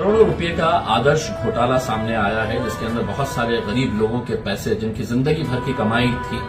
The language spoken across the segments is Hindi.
करोड़ों रुपए का आदर्श घोटाला सामने आया है, जिसके अंदर बहुत सारे गरीब लोगों के पैसे, जिनकी जिंदगी भर की कमाई थी,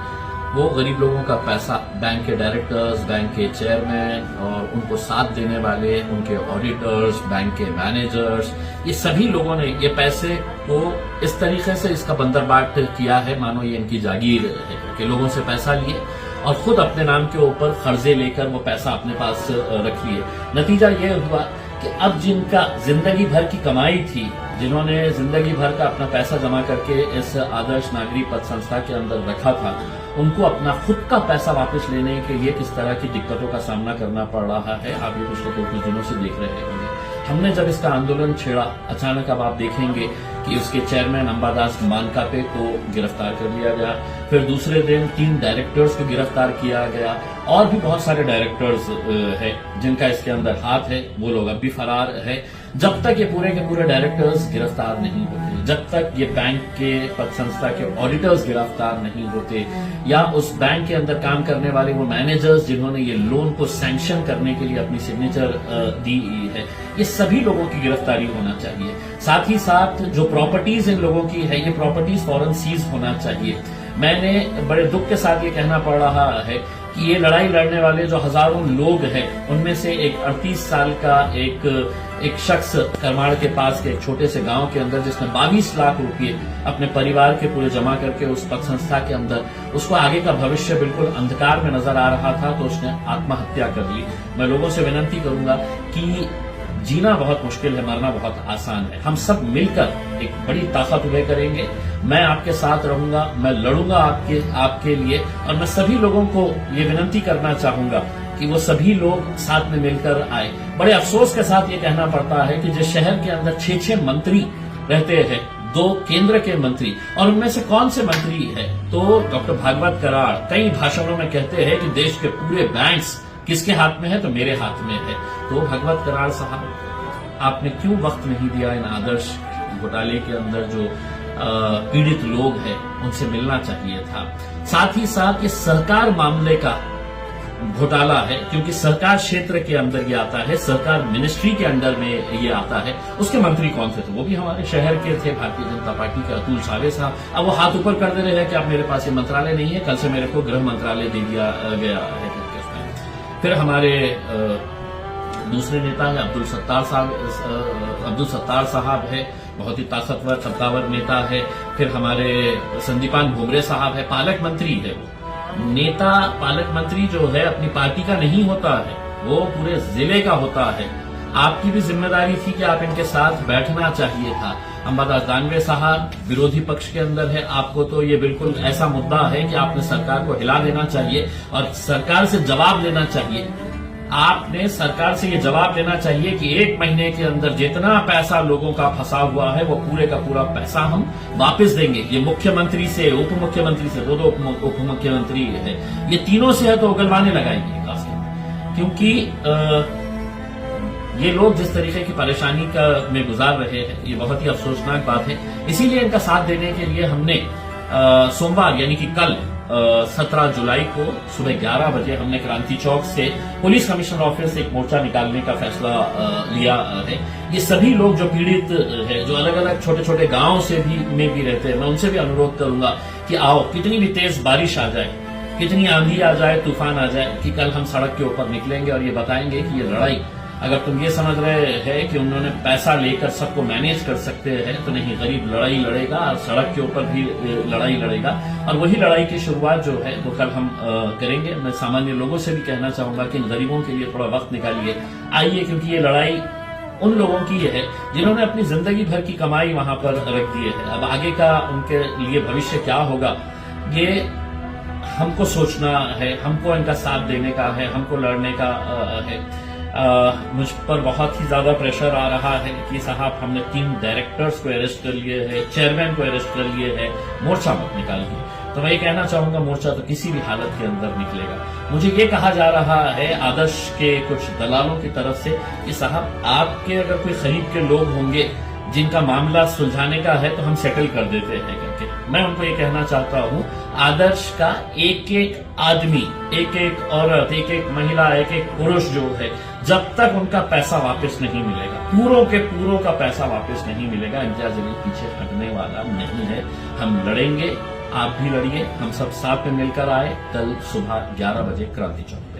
वो गरीब लोगों का पैसा बैंक के डायरेक्टर्स, बैंक के चेयरमैन और उनको साथ देने वाले उनके ऑडिटर्स, बैंक के मैनेजर्स, ये सभी लोगों ने ये पैसे को इस तरीके से इसका बंदरबाट किया है मानो ये इनकी जागीर है, कि लोगों से पैसा लिए और खुद अपने नाम के ऊपर कर्जे लेकर वो पैसा अपने पास रख लिए। नतीजा ये हुआ कि अब जिनका जिंदगी भर की कमाई थी, जिन्होंने जिंदगी भर का अपना पैसा जमा करके इस आदर्श नागरिक पद संस्था के अंदर रखा था, उनको अपना खुद का पैसा वापस लेने के लिए किस तरह की दिक्कतों का सामना करना पड़ रहा है, आप ये पिछले कुछ दिनों से देख रहे होंगे। हमने जब इसका आंदोलन छेड़ा, अचानक अब आप देखेंगे कि उसके चेयरमैन अंबादास मानकापे को गिरफ्तार कर लिया गया, फिर दूसरे दिन 3 डायरेक्टर्स को गिरफ्तार किया गया और भी बहुत सारे डायरेक्टर्स हैं जिनका इसके अंदर हाथ है, वो लोग अब भी फरार है। जब तक ये पूरे के पूरे डायरेक्टर्स गिरफ्तार नहीं होते, जब तक ये बैंक के पद संस्था के ऑडिटर्स गिरफ्तार नहीं होते, या उस बैंक के अंदर काम करने वाले वो मैनेजर्स जिन्होंने ये लोन को सैंक्शन करने के लिए अपनी सिग्नेचर दी है, ये सभी लोगों की गिरफ्तारी होना चाहिए। साथ ही साथ जो प्रॉपर्टीज इन लोगों की है, ये प्रॉपर्टीज फौरन सीज होना चाहिए। मैंने बड़े दुख के साथ ये कहना पड़ रहा है कि ये लड़ाई लड़ने वाले जो हजारों लोग हैं, उनमें से एक 38 साल का एक शख्स करमाड़ के पास के एक छोटे से गांव के अंदर, जिसने 22 लाख रुपए अपने परिवार के पूरे जमा करके उस पद संस्था के अंदर, उसको आगे का भविष्य बिल्कुल अंधकार में नजर आ रहा था, तो उसने आत्महत्या कर ली। मैं लोगों से विनती करूंगा कि जीना बहुत मुश्किल है, मरना बहुत आसान है। हम सब मिलकर एक बड़ी ताकत उभे करेंगे। मैं आपके साथ रहूंगा, मैं लड़ूंगा आपके लिए, और मैं सभी लोगों को ये विनती करना चाहूंगा कि वो सभी लोग साथ में मिलकर आए। बड़े अफसोस के साथ ये कहना पड़ता है कि जिस शहर के अंदर 6 मंत्री रहते हैं, 2 केंद्र के मंत्री, और उनमें से कौन से मंत्री है, तो डॉक्टर भागवत कराड़ कई भाषणों में कहते हैं कि देश के पूरे बैंक्स किसके हाथ में है, तो मेरे हाथ में है। तो भागवत कराड़ साहब, आपने क्यों वक्त नहीं दिया इन आदर्श घोटाले के अंदर जो पीड़ित लोग हैं, उनसे मिलना चाहिए था। साथ ही साथ ये सहकार मामले का घोटाला है, क्योंकि सहकार क्षेत्र के अंदर ये आता है, सहकार मिनिस्ट्री के अंडर में ये आता है। उसके मंत्री कौन थे, तो वो भी हमारे शहर के थे, भारतीय जनता पार्टी के अतुल सावे साहब। अब वो हाथ ऊपर कर दे रहे हैं कि अब मेरे पास ये मंत्रालय नहीं है, कल से मेरे को गृह मंत्रालय दे दिया गया है। फिर हमारे दूसरे नेता है अब्दुल सत्तार साहब है, बहुत ही ताकतवर सत्तावर नेता है। फिर हमारे संदीपान भुमरे साहब है, पालक मंत्री है। वो नेता पालक मंत्री जो है अपनी पार्टी का नहीं होता है, वो पूरे जिले का होता है। आपकी भी जिम्मेदारी थी कि आप इनके साथ बैठना चाहिए था। अंबादास दानवे साहब विरोधी पक्ष के अंदर है, आपको तो ये बिल्कुल ऐसा मुद्दा है कि आपने सरकार को हिला देना चाहिए और सरकार से जवाब लेना चाहिए। आपने सरकार से ये जवाब लेना चाहिए कि 1 महीने के अंदर जितना पैसा लोगों का फंसा हुआ है, वो पूरे का पूरा पैसा हम वापस देंगे। ये मुख्यमंत्री से, उप मुख्यमंत्री से, 2 उप मुख्यमंत्री है, ये तीनों से है तो उगलवाने लगाएंगे, क्योंकि ये लोग जिस तरीके की परेशानी में गुजार रहे हैं, ये बहुत ही अफसोसनाक बात है। इसीलिए इनका साथ देने के लिए हमने सोमवार यानी कि कल 17 जुलाई को सुबह 11 बजे हमने क्रांति चौक से पुलिस कमिश्नर ऑफिस से एक मोर्चा निकालने का फैसला लिया है। ये सभी लोग जो पीड़ित है, जो अलग अलग छोटे छोटे गांव से में भी रहते हैं, मैं उनसे भी अनुरोध करूंगा कि आओ, कितनी भी तेज बारिश आ जाए, कितनी आंधी आ जाए, तूफान आ जाए, कि कल हम सड़क के ऊपर निकलेंगे और ये बताएंगे कि ये लड़ाई, अगर तुम ये समझ रहे हैं कि उन्होंने पैसा लेकर सबको मैनेज कर सकते हैं, तो नहीं, गरीब लड़ाई लड़ेगा और सड़क के ऊपर भी लड़ाई लड़ेगा। और वही लड़ाई की शुरुआत जो है वो कल हम करेंगे। मैं सामान्य लोगों से भी कहना चाहूंगा कि इन गरीबों के लिए थोड़ा वक्त निकालिए, आइए, क्योंकि ये लड़ाई उन लोगों की है जिन्होंने अपनी जिंदगी भर की कमाई वहां पर रख दी है। अब आगे का उनके लिए भविष्य क्या होगा, ये हमको सोचना है, हमको इनका साथ देने का है, हमको लड़ने का है। मुझ पर बहुत ही ज्यादा प्रेशर आ रहा है कि साहब हमने 3 डायरेक्टर्स को अरेस्ट कर लिए हैं, चेयरमैन को अरेस्ट कर लिए हैं, मोर्चा मत निकालिए। तो मैं ये कहना चाहूंगा, मोर्चा तो किसी भी हालत के अंदर निकलेगा। मुझे ये कहा जा रहा है आदर्श के कुछ दलालों की तरफ से कि साहब आपके अगर कोई खरीद के लोग होंगे जिनका मामला सुलझाने का है तो हम सेटल कर देते हैं करके। मैं उनको ये कहना चाहता हूं, आदर्श का एक एक आदमी, एक एक औरत, एक एक महिला, एक एक पुरुष जो है, जब तक उनका पैसा वापस नहीं मिलेगा, पूरों के पूरों का पैसा वापस नहीं मिलेगा, इम्तियाज जलील पीछे हटने वाला नहीं है। हम लड़ेंगे, आप भी लड़िए, हम सब साथ में मिलकर आए। कल सुबह 11 बजे क्रांति चौक।